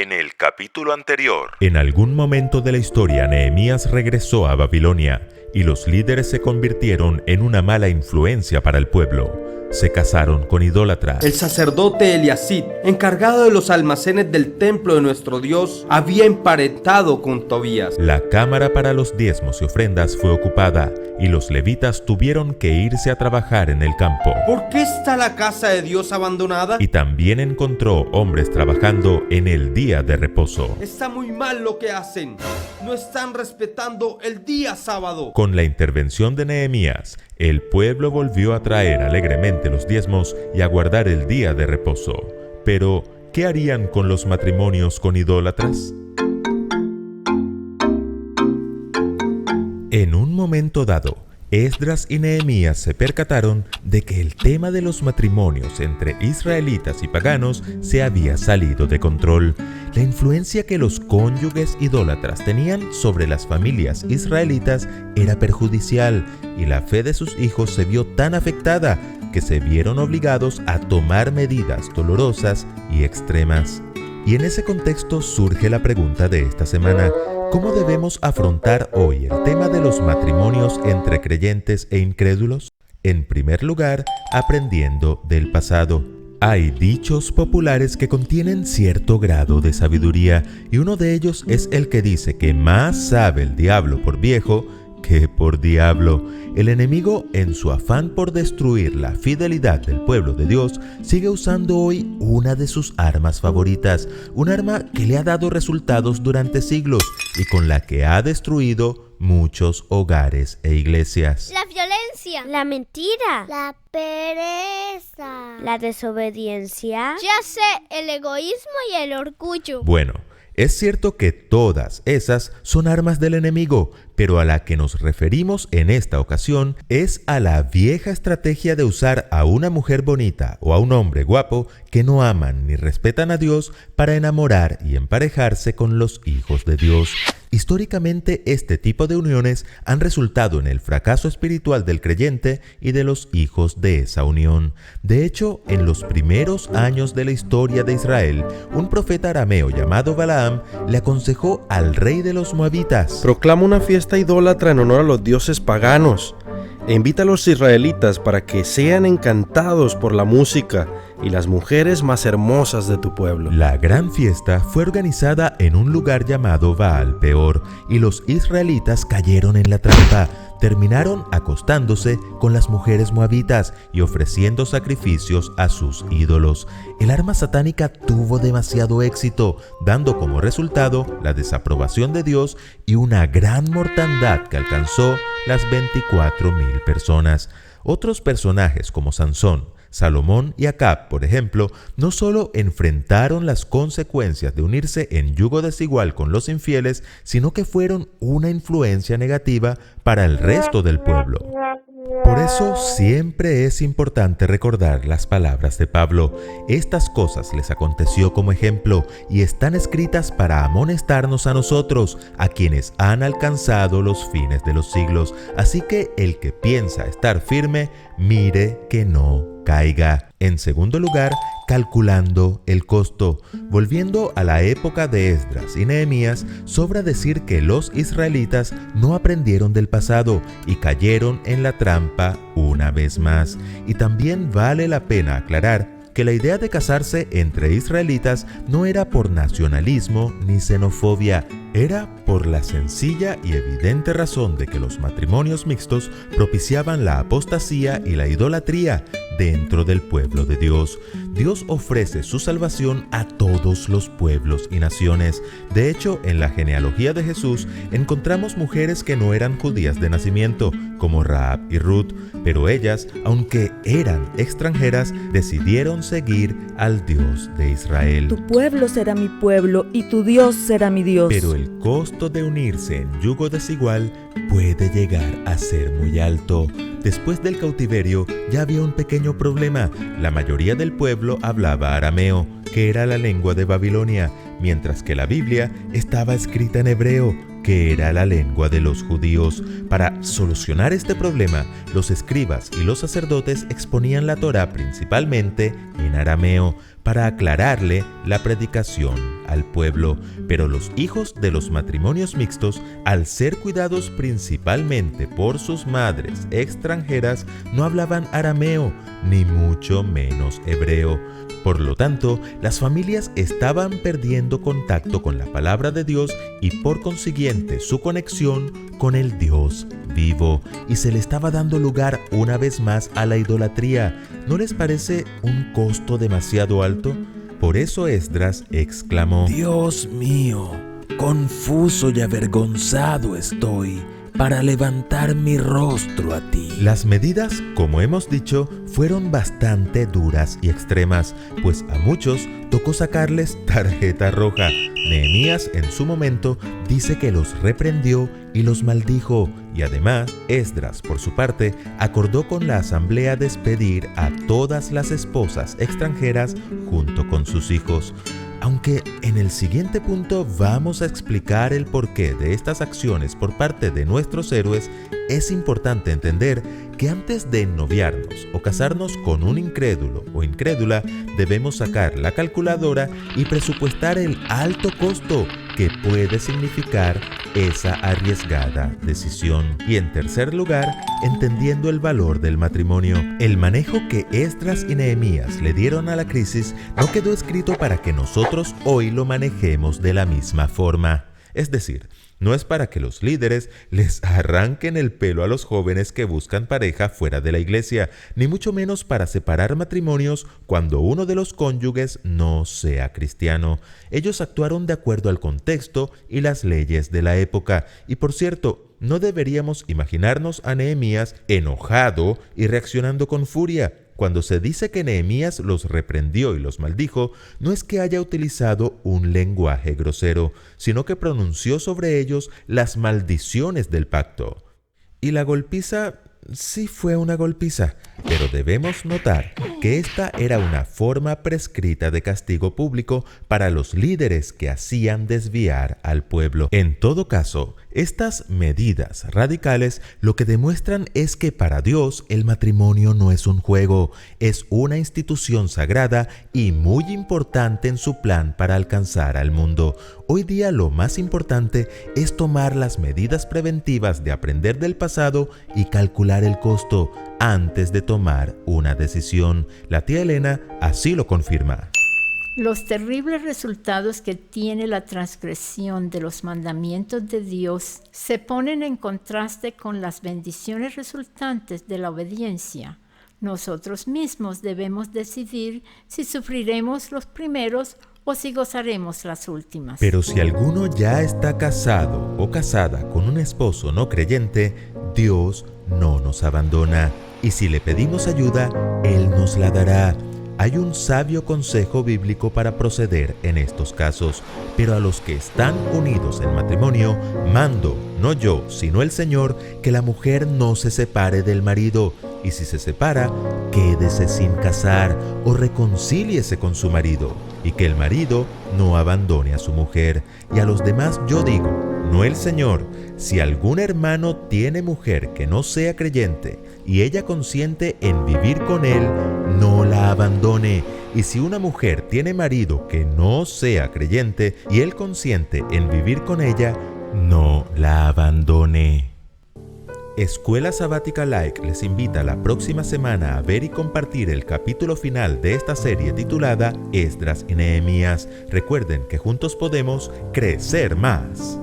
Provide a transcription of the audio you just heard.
En el capítulo anterior. En algún momento de la historia, Nehemías regresó a Babilonia y los líderes se convirtieron en una mala influencia para el pueblo. Se casaron con idólatras. El sacerdote Eliasib, encargado de los almacenes del templo de nuestro Dios, había emparentado con Tobías. La cámara para los diezmos y ofrendas fue ocupada y los levitas tuvieron que irse a trabajar en el campo. ¿Por qué está la casa de Dios abandonada? Y también encontró hombres trabajando en el día de reposo. Está muy mal lo que hacen. No están respetando el día sábado. Con la intervención de Nehemías, el pueblo volvió a traer alegremente los diezmos y a guardar el día de reposo. Pero, ¿qué harían con los matrimonios con idólatras? En un momento dado, Esdras y Nehemías se percataron de que el tema de los matrimonios entre israelitas y paganos se había salido de control. La influencia que los cónyuges idólatras tenían sobre las familias israelitas era perjudicial y la fe de sus hijos se vio tan afectada que se vieron obligados a tomar medidas dolorosas y extremas. Y en ese contexto surge la pregunta de esta semana: ¿cómo debemos afrontar hoy el tema de los matrimonios entre creyentes e incrédulos? En primer lugar, aprendiendo del pasado. Hay dichos populares que contienen cierto grado de sabiduría, y uno de ellos es el que dice que más sabe el diablo por viejo que por diablo. El enemigo, en su afán por destruir la fidelidad del pueblo de Dios, sigue usando hoy una de sus armas favoritas, un arma que le ha dado resultados durante siglos y con la que ha destruido muchos hogares e iglesias. La violencia, la mentira, la pereza, la desobediencia, ya sé, el egoísmo y el orgullo. Bueno, es cierto que todas esas son armas del enemigo, pero a la que nos referimos en esta ocasión es a la vieja estrategia de usar a una mujer bonita o a un hombre guapo que no aman ni respetan a Dios para enamorar y emparejarse con los hijos de Dios. Históricamente, este tipo de uniones han resultado en el fracaso espiritual del creyente y de los hijos de esa unión. De hecho, en los primeros años de la historia de Israel, un profeta arameo llamado Balaam le aconsejó al rey de los moabitas: proclama una fiesta idólatra en honor a los dioses paganos e invita a los israelitas para que sean encantados por la música y las mujeres más hermosas de tu pueblo. La gran fiesta fue organizada en un lugar llamado Baal Peor y los israelitas cayeron en la trampa. Terminaron acostándose con las mujeres moabitas y ofreciendo sacrificios a sus ídolos. El arma satánica tuvo demasiado éxito, dando como resultado la desaprobación de Dios y una gran mortandad que alcanzó las 24,000 personas. Otros personajes como Sansón, Salomón y Acab, por ejemplo, no solo enfrentaron las consecuencias de unirse en yugo desigual con los infieles, sino que fueron una influencia negativa para el resto del pueblo. Por eso siempre es importante recordar las palabras de Pablo. Estas cosas les aconteció como ejemplo y están escritas para amonestarnos a nosotros, a quienes han alcanzado los fines de los siglos. Así que el que piensa estar firme, mire que no caiga. En segundo lugar, calculando el costo. Volviendo a la época de Esdras y Nehemías, sobra decir que los israelitas no aprendieron del pasado y cayeron en la trampa una vez más. Y también vale la pena aclarar que la idea de casarse entre israelitas no era por nacionalismo ni xenofobia, era por la sencilla y evidente razón de que los matrimonios mixtos propiciaban la apostasía y la idolatría dentro del pueblo de Dios. Dios ofrece su salvación a todos los pueblos y naciones. De hecho, en la genealogía de Jesús encontramos mujeres que no eran judías de nacimiento, como Rahab y Ruth, pero ellas, aunque eran extranjeras, decidieron seguir al Dios de Israel. Tu pueblo será mi pueblo y tu Dios será mi Dios. Pero el costo de unirse en yugo desigual puede llegar a ser muy alto. Después del cautiverio ya había un pequeño problema. La mayoría del pueblo hablaba arameo, que era la lengua de Babilonia, mientras que la Biblia estaba escrita en hebreo. que era la lengua de los judíos. Para solucionar este problema, los escribas y los sacerdotes exponían la Torá principalmente en arameo para aclararle la predicación al pueblo. Pero los hijos de los matrimonios mixtos, al ser cuidados principalmente por sus madres extranjeras, no hablaban arameo, ni mucho menos hebreo. Por lo tanto, las familias estaban perdiendo contacto con la palabra de Dios y por consiguiente su conexión con el Dios vivo, y se le estaba dando lugar una vez más a la idolatría. ¿No les parece un costo demasiado alto? Por eso Esdras exclamó: Dios mío, confuso y avergonzado estoy para levantar mi rostro a ti. Las medidas, como hemos dicho, fueron bastante duras y extremas, pues a muchos tocó sacarles tarjeta roja. Nehemías en su momento dice que los reprendió y los maldijo, y además Esdras, por su parte, acordó con la asamblea despedir a todas las esposas extranjeras junto con sus hijos. Aunque en el siguiente punto vamos a explicar el porqué de estas acciones por parte de nuestros héroes, es importante entender que antes de ennoviarnos o casarnos con un incrédulo o incrédula, debemos sacar la calculadora y presupuestar el alto costo que puede significar esa arriesgada decisión. Y en tercer lugar, entendiendo el valor del matrimonio. El manejo que Esdras y Nehemías le dieron a la crisis no quedó escrito para que nosotros hoy lo manejemos de la misma forma. Es decir, no es para que los líderes les arranquen el pelo a los jóvenes que buscan pareja fuera de la iglesia, ni mucho menos para separar matrimonios cuando uno de los cónyuges no sea cristiano. Ellos actuaron de acuerdo al contexto y las leyes de la época. Y por cierto, no deberíamos imaginarnos a Nehemías enojado y reaccionando con furia. Cuando se dice que Nehemías los reprendió y los maldijo, no es que haya utilizado un lenguaje grosero, sino que pronunció sobre ellos las maldiciones del pacto. Y la golpiza sí fue una golpiza, pero debemos notar que esta era una forma prescrita de castigo público para los líderes que hacían desviar al pueblo. En todo caso, estas medidas radicales lo que demuestran es que para Dios el matrimonio no es un juego, es una institución sagrada y muy importante en su plan para alcanzar al mundo. Hoy día lo más importante es tomar las medidas preventivas de aprender del pasado y calcular el costo antes de tomar una decisión. La tía Elena así lo confirma. Los terribles resultados que tiene la transgresión de los mandamientos de Dios se ponen en contraste con las bendiciones resultantes de la obediencia. Nosotros mismos debemos decidir si sufriremos los primeros o si gozaremos las últimas. Pero si alguno ya está casado o casada con un esposo no creyente, Dios no nos abandona. Y si le pedimos ayuda, Él nos la dará. Hay un sabio consejo bíblico para proceder en estos casos, pero a los que están unidos en matrimonio, mando, no yo, sino el Señor, que la mujer no se separe del marido, y si se separa, quédese sin casar o reconcíliese con su marido, y que el marido no abandone a su mujer. Y a los demás yo digo, no el Señor, si algún hermano tiene mujer que no sea creyente, y ella consiente en vivir con él, no la abandone. Y si una mujer tiene marido que no sea creyente, y él consiente en vivir con ella, no la abandone. Escuela Sabática Like les invita la próxima semana a ver y compartir el capítulo final de esta serie titulada Esdras y Nehemías. Recuerden que juntos podemos crecer más.